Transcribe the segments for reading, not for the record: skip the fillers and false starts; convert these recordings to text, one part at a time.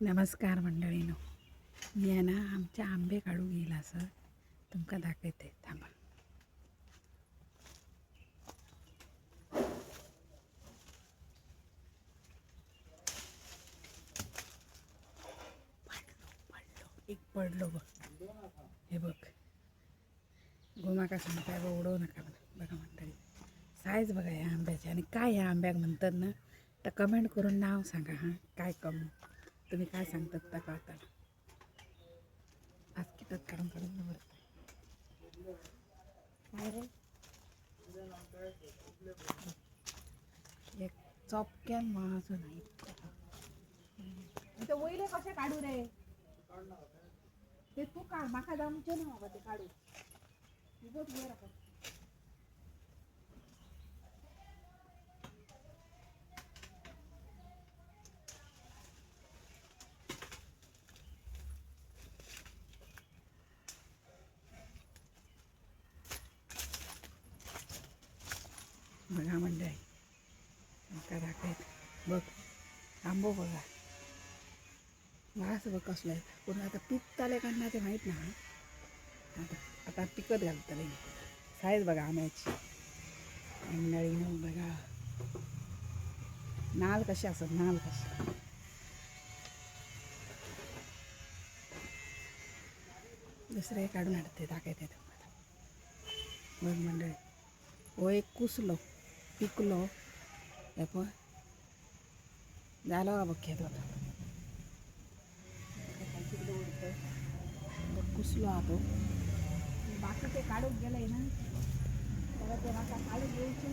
नमस्कार मंडळीनो. मी आहे ना आमचे आंबे काढू घेईल असं तुमका दाखवते. थांबा. एक पडलो बघ. हे बघ गोमाका सांगताय बघ, उडवू नका बघा मंडळी. साईज बघा या आंब्याची. आणि काय या आंब्याक म्हणतात ना तर कमेंट करून नाव सांगा. हां काय तुम्ही काय सांगतात त्या कळताना. बास्केटात काढून काढून बरं काय रे. एक चॉपक्यान माझं नाही. ते वयले कसे काढू रे. ते तू काढ, माका जमचे ना बाबा ते काढू. उगत वर आपण बघा मंडळी. नका दाखवत बघ आंबो बघा. वास बघ कसला आहे. पण आता पीक चाले काढणार ते माहीत ना. आता आता पिकत घालतले. साईज बघा आंब्याची मंडळीनं. बघा नाल कसे असत, नाल कसे. दुसरे काढून आणते दाखवते तुम्हाला. बघ मंडळी. हो एक कुसलो पिकलो हे पण झालं बघ. खेळ होता कुसलो आतो. बाकी ते काढून गेलंय ना त्याला ते माका काढून घ्यायचे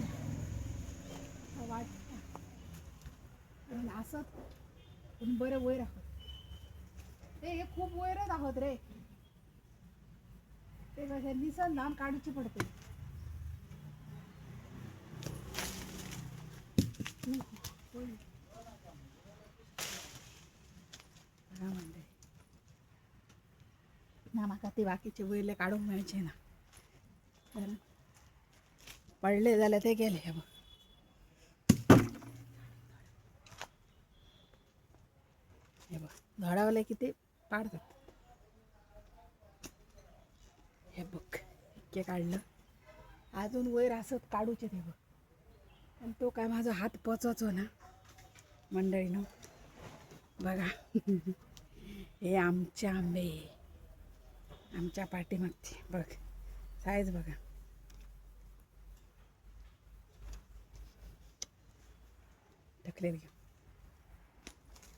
वाट असत. पण बरं वयर आहोत ते. हे खूप वयरच आहोत रे. ते कसे निसन धान काढूची पडते. ना माका ते बाकीचे वयले काढून मिळचे ना. तर पडले झाले ते गेले. हे बघ हे बघ झाडावाले किती पाडतात. हे बघ इतके काढलं. अजून वयर असत काढूचे ते बघ. आणि तो काय माझा हात पचवतो ना मंडळीनं. बघा हे आमचे आंबे आमच्या पाठीमागचे बघ. साईज बघा. ढकलेल घ्या.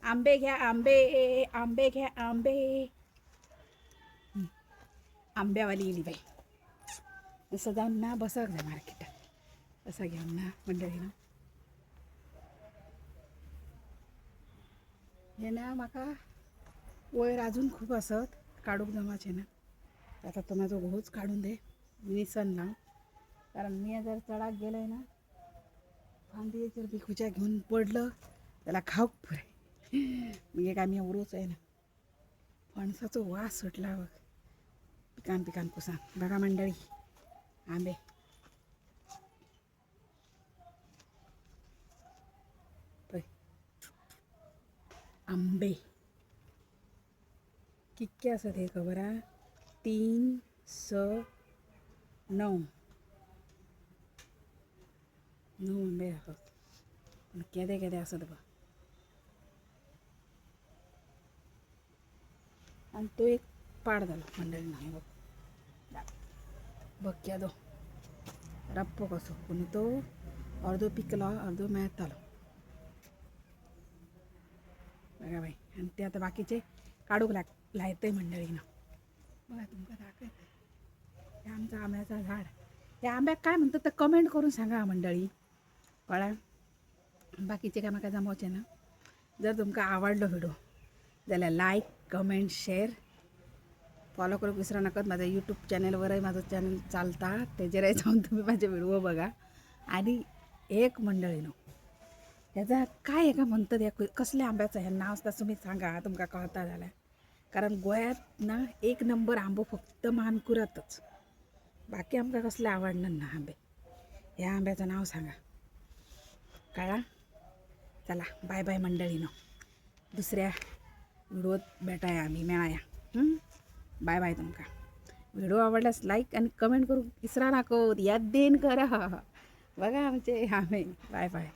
आंबे घ्या आंबे. आंबे घ्या आंबे. आंब्यावाली येली बाई. असं जाऊन ना बसक जा मार्केटात. असं घेऊन ना मंडळीनं. हे ना माका वयर अजून खूप असत काढूक जमाचे ना. आता तो माझं घोच काढून दे निसन ना. कारण मी जर चढाक गेलंय ना फांदी जर बिखुच्या घेऊन पडलं त्याला खाऊक पुरे. म्हणजे काय मी एवढंच आहे ना. फणसाचा वास सुटला बघ पिकान कुसां. बघा मंडळी आंबे. आंबे कितके असत हे खबर आहे. 3, 6, 9 आंबे असत. पण केदे केदे असत बघ. आणि तो एक पाड झाला मंडळी नाही बघ. बघ केदो रप्पो कसो. पण तो अर्धो पिकला अर्धो मेळतालो. बघा बाई. आणि ते आता बाकीचे काढूक लायतंय मंडळीनं. बघा तुमका दाखवते. हे आमचं आंब्याचं झाड. या आंब्याक काय म्हणतात तर कमेंट करून सांगा मंडळी. कळा. बाकीचे काय म्हाका जमवचे ना. जर तुमका आवडलो व्हिडिओ जाल्यार लाईक कमेंट शेअर फॉलो करूक विसरू नका. माझ्या यूट्यूब चॅनलवरही माझं चॅनल चालता. त्याचेरही जाऊन तुम्ही माझे व्हिडिओ बघा. आणि एक मंडळीनो ह्याचा काय का म्हणतात या कसल्या आंब्याचं हे नाव असतं तुम्ही सांगा तुमका कळता झाल्या. कारण गोव्यात ना 1 नंबर आंबो फक्त मानकुरातच. बाकी आमका कसले आवडणार ना आंबे. ह्या आंब्याचं नाव सांगा. कळा. चला बाय बाय मंडळीनो. दुसऱ्या व्हिडिओत भेटाया आम्ही मेळाया. बाय बाय तुमका. व्हिडिओ आवडल्यास लाईक आणि कमेंट करू विसरा नको. याद देन करा. बघा आमचे आम्ही. Bye bye.